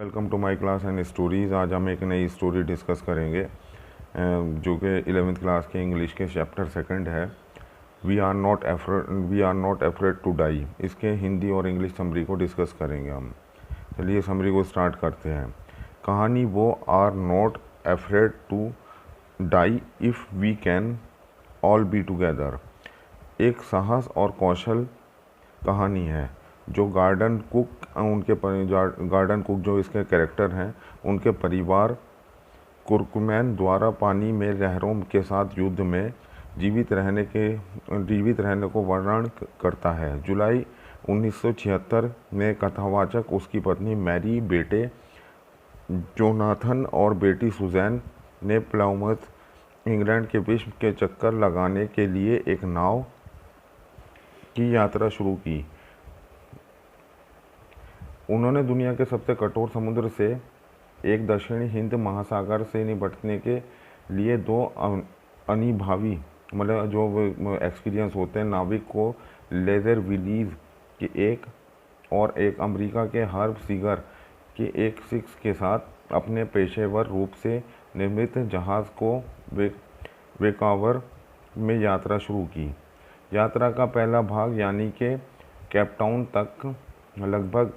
Welcome to my class and stories. आज हम एक नई स्टोरी डिस्कस करेंगे जो कि 11th क्लास के इंग्लिश के चैप्टर सेकंड है। We are not afraid to die. इसके हिंदी और इंग्लिश समरी को डिस्कस करेंगे हम। चलिए समरी को स्टार्ट करते हैं। कहानी वो are not afraid to die if we can all be together एक साहस और कौशल कहानी है जो गार्डन कुक जो इसके कैरेक्टर हैं उनके परिवार कुर्कुमैन द्वारा पानी में लहरों के साथ युद्ध में जीवित रहने को वर्णन करता है। जुलाई 1976 में कथावाचक उसकी पत्नी मैरी, बेटे जोनाथन और बेटी सुजैन ने प्लाउमथ इंग्लैंड के विश्व के चक्कर लगाने के लिए एक नाव की यात्रा शुरू की। उन्होंने दुनिया के सबसे कठोर समुद्र से एक दक्षिणी हिंद महासागर से निपटने के लिए दो अनिभावी मतलब जो एक्सपीरियंस होते हैं नाविक को लेजर विलीज के एक और एक अमेरिका के हर्ब सीगर के एक सिक्स के साथ अपने पेशेवर रूप से निर्मित जहाज़ को वेकावर में यात्रा शुरू की। यात्रा का पहला भाग यानी कि केपटाउन तक लगभग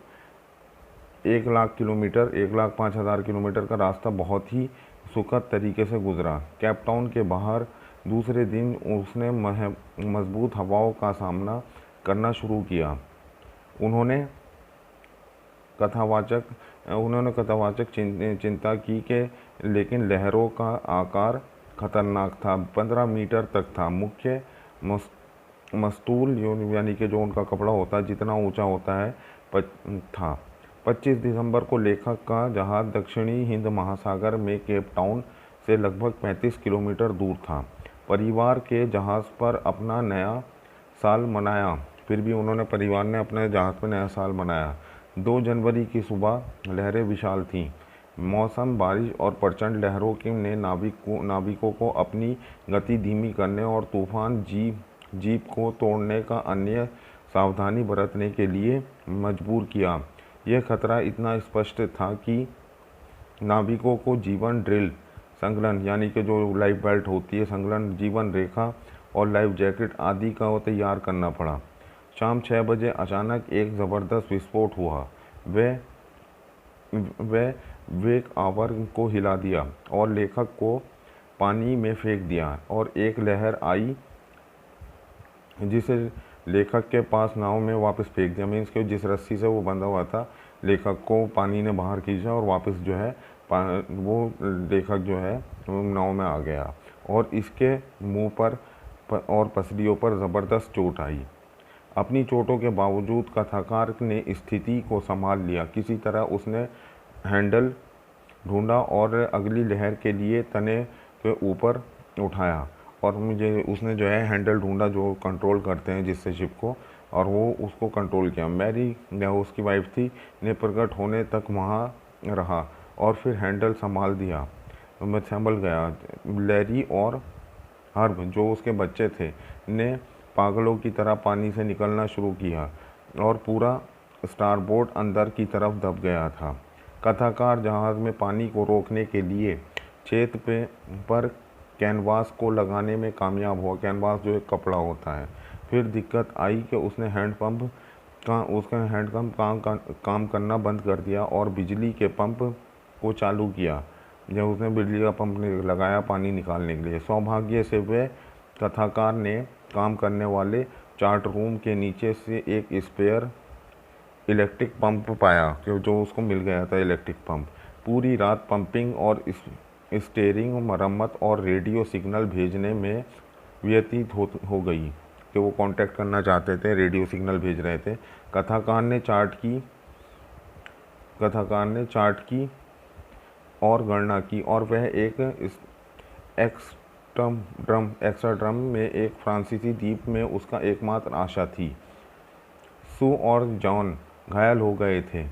1,05,000 किलोमीटर का रास्ता बहुत ही सुखद तरीके से गुजरा। केपटाउन के बाहर दूसरे दिन उसने मजबूत हवाओं का सामना करना शुरू किया। उन्होंने कथावाचक चिंता की कि लेकिन लहरों का आकार खतरनाक था, 15 मीटर तक था। मुख्य मस्तूल यानी कि जो उनका कपड़ा होता है जितना ऊंचा होता है था। 25 दिसंबर को लेखक का जहाज़ दक्षिणी हिंद महासागर में केप टाउन से लगभग 35 किलोमीटर दूर था। परिवार के जहाज़ पर अपना नया साल मनाया। फिर भी परिवार ने अपने जहाज़ पर नया साल मनाया। 2 जनवरी की सुबह लहरें विशाल थीं। मौसम बारिश और प्रचंड लहरों ने नाविकों को अपनी गति धीमी करने और तूफान जीप को तोड़ने का अन्य सावधानी बरतने के लिए मजबूर किया। यह खतरा इतना स्पष्ट था कि नाविकों को जीवन ड्रिल, संलग्न यानी कि जो लाइफ बेल्ट होती है, संलग्न जीवन रेखा और लाइफ जैकेट आदि का तैयार करना पड़ा। शाम 6 बजे अचानक एक ज़बरदस्त विस्फोट हुआ। वह वेक आवर को हिला दिया और लेखक को पानी में फेंक दिया और एक लहर आई जिसे लेखक के पास नाव में वापस फेंक दिया। मीन्स कि जिस रस्सी से वो बंधा हुआ था लेखक को पानी ने बाहर खींचा और वापस जो है वो लेखक जो है नाव में आ गया और इसके मुंह पर और पसलियों पर ज़बरदस्त चोट आई। अपनी चोटों के बावजूद कथाकार ने स्थिति को संभाल लिया। किसी तरह उसने हैंडल ढूंढा और अगली लहर के लिए तने के ऊपर उठाया और उसने जो है हैंडल ढूंढा जो कंट्रोल करते हैं जिससे शिप को, और वो उसको कंट्रोल किया। मैरी जो उसकी वाइफ थी ने प्रकट होने तक वहाँ रहा और फिर हैंडल संभाल गया। लैरी और हर्ब जो उसके बच्चे थे ने पागलों की तरह पानी से निकलना शुरू किया और पूरा स्टारबोर्ड अंदर की तरफ दब गया था। कथाकार जहाज़ में पानी को रोकने के लिए छेद पर कैनवास को लगाने में कामयाब हुआ। कैनवास जो एक कपड़ा होता है। फिर दिक्कत आई कि उसका हैंडपम्प काम करना बंद कर दिया और बिजली के पंप को चालू किया। जब उसने बिजली का पंप लगाया पानी निकालने के लिए, सौभाग्य से वह कथाकार ने काम करने वाले चार्ट रूम के नीचे से एक स्पेयर इलेक्ट्रिक पंप पाया कि जो उसको मिल गया था इलेक्ट्रिक पंप। पूरी रात पंपिंग और स्टीयरिंग मरम्मत और रेडियो सिग्नल भेजने में व्यतीत हो गई कि वो कांटेक्ट करना चाहते थे, रेडियो सिग्नल भेज रहे थे। कथाकार ने चार्ट की और गणना की और वह एक एक्स्ट्रा में एक फ्रांसीसी द्वीप में उसका एकमात्र आशा थी। सू और जॉन घायल हो गए थे,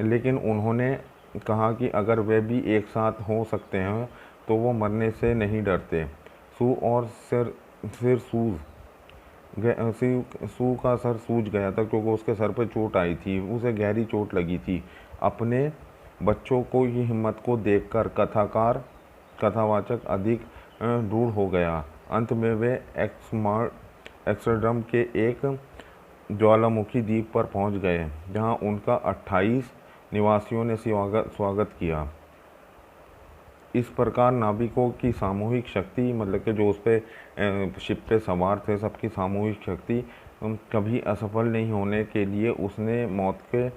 लेकिन उन्होंने कहा कि अगर वे भी एक साथ हो सकते हैं तो वो मरने से नहीं डरते। सू और सिर सूज सू का सर सूज गया था क्योंकि उसके सर पर चोट आई थी, उसे गहरी चोट लगी थी। अपने बच्चों को ये हिम्मत को देखकर कथावाचक अधिक रूढ़ हो गया। अंत में वे एक्सट्रडम के एक ज्वालामुखी द्वीप पर पहुंच गए, जहां उनका 28 निवासियों ने स्वागत किया। इस प्रकार नाविकों की सामूहिक शक्ति, मतलब कि जो उस पर शिप पे सवार थे, सबकी सामूहिक शक्ति कभी असफल नहीं होने के लिए उसने मौत के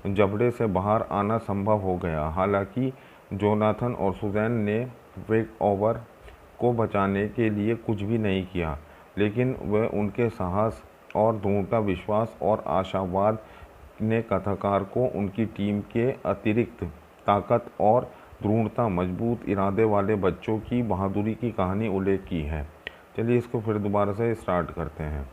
जबड़े से बाहर आना संभव हो गया। हालांकि जोनाथन और सुजैन ने वेक-ओवर को बचाने के लिए कुछ भी नहीं किया, लेकिन वह उनके साहस और दृढ़ता विश्वास और आशावाद ने कथाकार को उनकी टीम के अतिरिक्त ताकत और दृढ़ता, मजबूत इरादे वाले बच्चों की बहादुरी की कहानी उल्लेख की है। चलिए इसको फिर दोबारा से स्टार्ट करते हैं।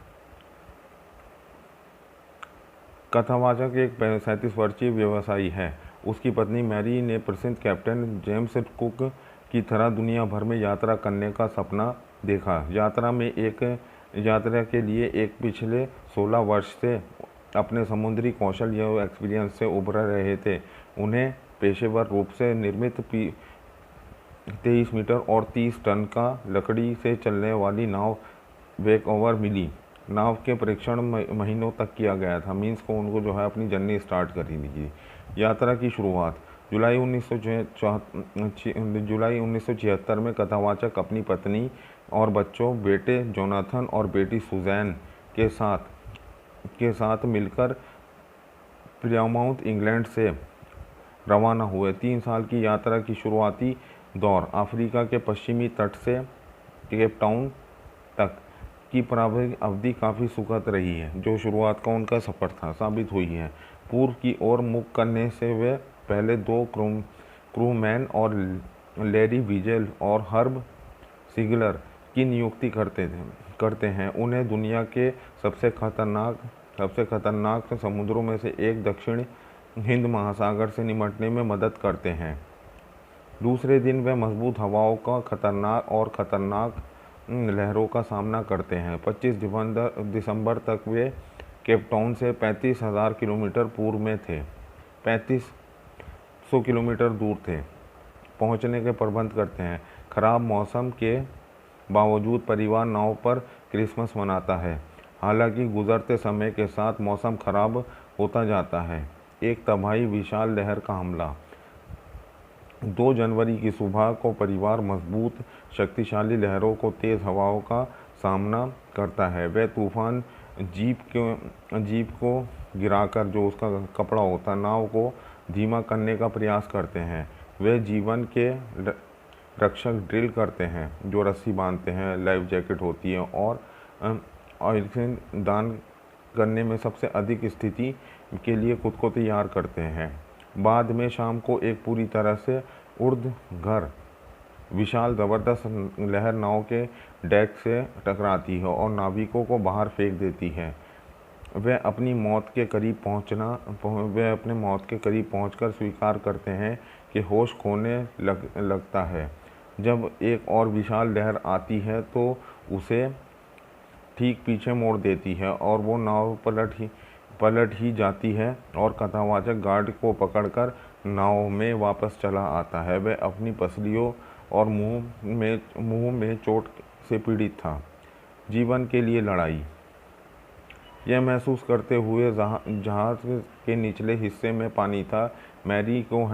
कथावाचक एक 37 वर्षीय व्यवसायी है। उसकी पत्नी मैरी ने प्रसिद्ध कैप्टन जेम्स कुक की तरह दुनिया भर में यात्रा करने का सपना देखा। यात्रा के लिए एक पिछले 16 वर्ष से अपने समुद्री कौशल या एक्सपीरियंस से उभर रहे थे। उन्हें पेशेवर रूप से निर्मित 23 मीटर और 30 टन का लकड़ी से चलने वाली नाव वेक-ओवर मिली। नाव के परीक्षण महीनों तक किया गया था। मीन्स को उनको जो है अपनी जर्नी स्टार्ट करी थी। यात्रा की शुरुआत जुलाई 1976 में कथावाचक अपनी पत्नी और बच्चों, बेटे जोनाथन और बेटी सुजैन के साथ मिलकर प्लायमाउथ, इंग्लैंड से रवाना हुए। 3 साल की यात्रा की शुरुआती दौर अफ्रीका के पश्चिमी तट से केप टाउन तक की प्रारंभिक अवधि काफ़ी सुखद रही है, जो शुरुआत का उनका सफ़र था साबित हुई है। पूर्व की ओर मुख करने से वे पहले 2 क्रूमैन और लैरी विजेल और हर्ब सिगलर की नियुक्ति करते हैं। उन्हें दुनिया के सबसे खतरनाक समुद्रों में से एक दक्षिण हिंद महासागर से निपटने में मदद करते हैं। दूसरे दिन वे मजबूत हवाओं का खतरनाक लहरों का सामना करते हैं। 25 दिसंबर तक वे केप टाउन से 35,000 किलोमीटर पूर्व में थे, 3500 किलोमीटर दूर थे, पहुंचने के प्रबंध करते हैं। खराब मौसम के बावजूद परिवार नाव पर क्रिसमस मनाता है। हालांकि गुजरते समय के साथ मौसम खराब होता जाता है। एक तबाही विशाल लहर का हमला। 2 जनवरी की सुबह को परिवार मजबूत शक्तिशाली लहरों को तेज़ हवाओं का सामना करता है। वह तूफान जीप को गिराकर, जो उसका कपड़ा होता है, नाव को धीमा करने का प्रयास करते हैं। वे जीवन के रक्षक ड्रिल करते हैं, जो रस्सी बांधते हैं, लाइफ जैकेट होती है, और ऑक्सीजन दान करने में सबसे अधिक स्थिति के लिए खुद को तैयार करते हैं। बाद में शाम को एक पूरी तरह से ऊर्ध्वाधर विशाल जबरदस्त लहर नाव के डेक से टकराती है और नाविकों को बाहर फेंक देती है। वे अपनी मौत के करीब पहुंचकर स्वीकार करते हैं कि होश खोने लगता है। जब एक और विशाल लहर आती है तो उसे ठीक पीछे मोड़ देती है और वो नाव पलट ही जाती है और कथावाचक गार्ड को पकड़कर नाव में वापस चला आता है। वह अपनी पसलियों और मुंह में चोट से पीड़ित था। जीवन के लिए लड़ाई। यह महसूस करते हुए जहाज़ के निचले हिस्से में पानी था, मैरी को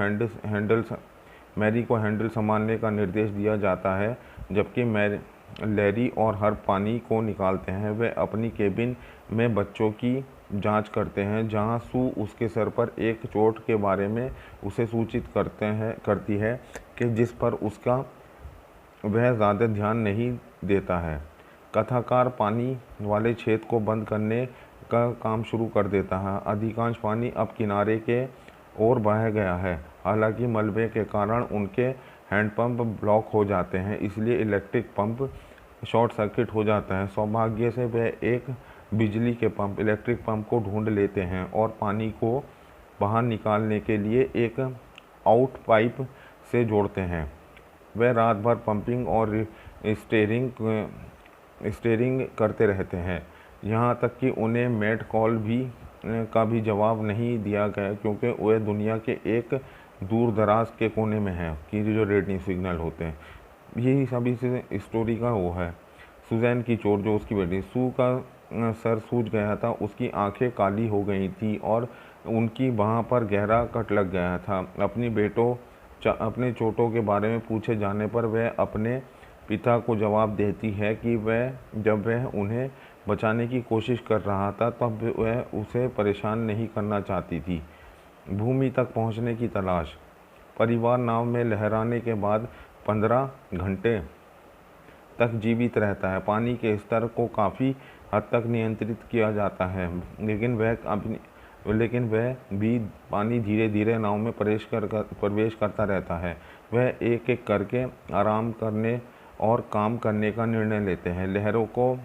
हैंडल संभालने का निर्देश दिया जाता है, जबकि लैरी और हर पानी को निकालते हैं। वे अपनी केबिन में बच्चों की जांच करते हैं, जहां सू उसके सर पर एक चोट के बारे में उसे सूचित करती है कि जिस पर वह ज़्यादा ध्यान नहीं देता है। कथाकार पानी वाले छेद को बंद करने का काम शुरू कर देता है। अधिकांश पानी अब किनारे के ओर बह गया है। हालांकि मलबे के कारण उनके हैंडपंप ब्लॉक हो जाते हैं, इसलिए इलेक्ट्रिक पंप शॉर्ट सर्किट हो जाता है। सौभाग्य से वे एक बिजली के इलेक्ट्रिक पंप को ढूंढ लेते हैं और पानी को बाहर निकालने के लिए एक आउट पाइप से जोड़ते हैं। वे रात भर पंपिंग और स्टीयरिंग करते रहते हैं। यहाँ तक कि उन्हें मेट कॉल का भी जवाब नहीं दिया गया, क्योंकि वह दुनिया के एक दूर दराज के कोने में है कि जो रेडियो सिग्नल होते हैं। यही सभी से स्टोरी का वो है। सुजैन की चोट, जो उसकी बेटी सू का सर सूज गया था, उसकी आंखें काली हो गई थी और उनकी बाह पर गहरा कट लग गया था। अपने चोटों के बारे में पूछे जाने पर वह अपने पिता को जवाब देती है कि जब वह उन्हें बचाने की कोशिश कर रहा था तब वह उसे परेशान नहीं करना चाहती थी। भूमि तक पहुंचने की तलाश। परिवार नाव में लहराने के बाद 15 घंटे तक जीवित रहता है। पानी के स्तर को काफ़ी हद तक नियंत्रित किया जाता है, लेकिन वह भी पानी धीरे धीरे नाव में प्रवेश करता रहता है। वह एक एक करके आराम करने और काम करने का निर्णय लेते हैं। लहरों को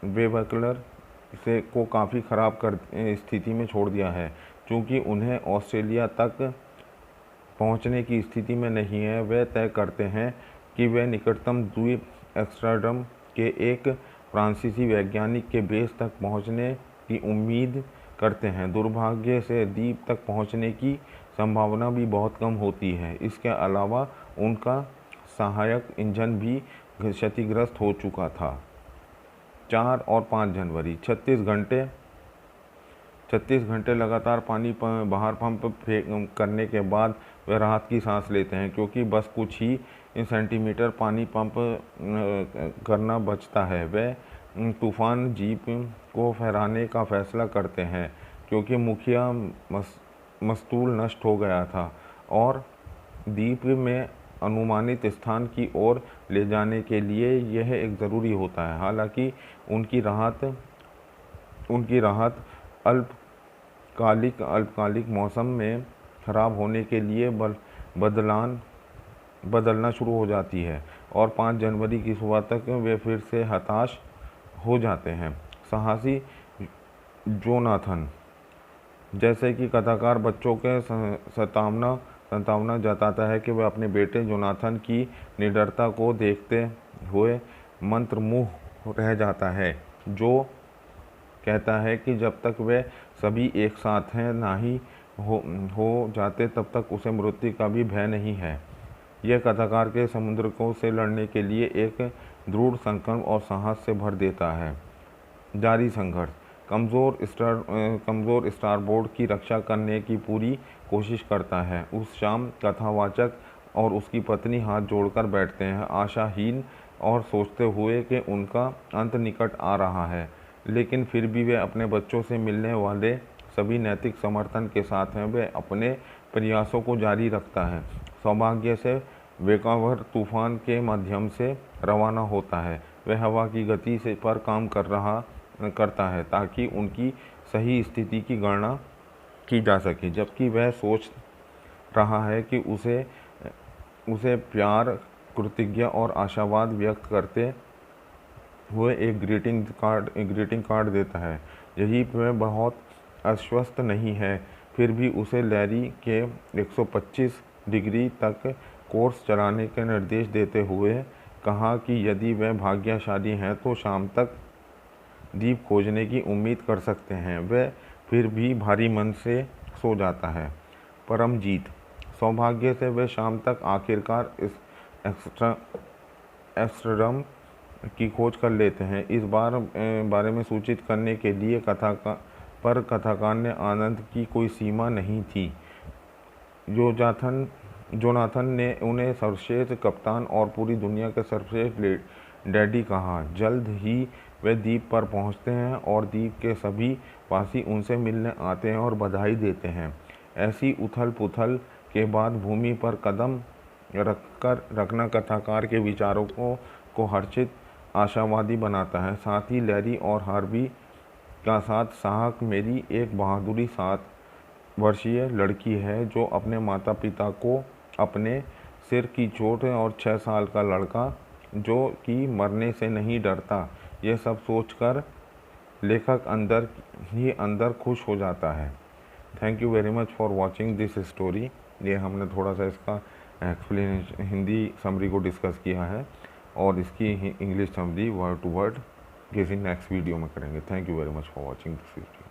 वेबकलर को काफ़ी ख़राब स्थिति में छोड़ दिया है, चूँकि उन्हें ऑस्ट्रेलिया तक पहुंचने की स्थिति में नहीं है। वे तय करते हैं कि वे निकटतम द्वीप एम्स्टर्डम के एक फ्रांसीसी वैज्ञानिक के बेस तक पहुंचने की उम्मीद करते हैं। दुर्भाग्य से द्वीप तक पहुंचने की संभावना भी बहुत कम होती है। इसके अलावा उनका सहायक इंजन भी क्षतिग्रस्त हो चुका था। 4 और 5 जनवरी 36 घंटे लगातार पानी बाहर पंप करने के बाद वे राहत की सांस लेते हैं, क्योंकि बस कुछ ही सेंटीमीटर पानी पंप करना बचता है। वे तूफान जीप को फहराने का फैसला करते हैं, क्योंकि मुखिया मस्तूल नष्ट हो गया था और द्वीप में अनुमानित स्थान की ओर ले जाने के लिए यह एक ज़रूरी होता है। हालांकि उनकी राहत अल्पकालिक मौसम में ख़राब होने के लिए बदलना शुरू हो जाती है और 5 जनवरी की सुबह तक वे फिर से हताश हो जाते हैं। साहसी जोनाथन। जैसे कि कथाकार बच्चों के संतावना जताता है कि वह अपने बेटे जोनाथन की निडरता को देखते हुए मंत्रमुग्ध रह जाता है, जो कहता है कि जब तक वे सभी एक साथ हैं नहीं हो जाते तब तक उसे मृत्यु का भी भय नहीं है। यह कथाकार के समुद्रकों से लड़ने के लिए एक दृढ़ संकल्प और साहस से भर देता है। जारी संघर्ष। कमज़ोर स्टारबोर्ड की रक्षा करने की पूरी कोशिश करता है। उस शाम कथावाचक और उसकी पत्नी हाथ जोड़कर बैठते हैं, आशाहीन और सोचते हुए कि उनका अंत निकट आ रहा है, लेकिन फिर भी वे अपने बच्चों से मिलने वाले सभी नैतिक समर्थन के साथ हैं। वे अपने प्रयासों को जारी रखता है। सौभाग्य से वेकावर तूफान के माध्यम से रवाना होता है। वह हवा की गति से पर काम करता है ताकि उनकी सही स्थिति की गणना की जा सके, जबकि वह सोच रहा है कि उसे प्यार, कृतज्ञता और आशावाद व्यक्त करते हुए एक ग्रीटिंग कार्ड देता है। यही वह बहुत आश्वस्त नहीं है, फिर भी उसे लैरी के 125 डिग्री तक कोर्स चलाने के निर्देश देते हुए कहा कि यदि वह भाग्यशाली हैं तो शाम तक द्वीप खोजने की उम्मीद कर सकते हैं। वह फिर भी भारी मन से सो जाता है। परम जीत। सौभाग्य से वह शाम तक आखिरकार इस एम्स्टर्डम की खोज कर लेते हैं। इस बारे में सूचित करने के लिए कथाकार ने आनंद की कोई सीमा नहीं थी। जोनाथन ने उन्हें सर्वश्रेष्ठ कप्तान और पूरी दुनिया के सर्वश्रेष्ठ डैडी कहा। जल्द ही वे द्वीप पर पहुंचते हैं और द्वीप के सभी वासी उनसे मिलने आते हैं और बधाई देते हैं। ऐसी उथल पुथल के बाद भूमि पर कदम रखना कथाकार के विचारों को हर्षित आशावादी बनाता है। साथ ही लैरी और हार्वी का साथ साहक मेरी एक बहादुरी 7 वर्षीय लड़की है जो अपने माता पिता को, अपने सिर की चोट और 6 साल का लड़का जो कि मरने से नहीं डरता, यह सब सोचकर लेखक अंदर ही अंदर खुश हो जाता है। Thank you very much for watching this story. ये हमने थोड़ा सा इसका एक्सप्लेनेशन हिंदी समरी को डिस्कस किया है और इसकी English summary word to word किसी नेक्स्ट वीडियो में करेंगे। Thank you very much for watching this video.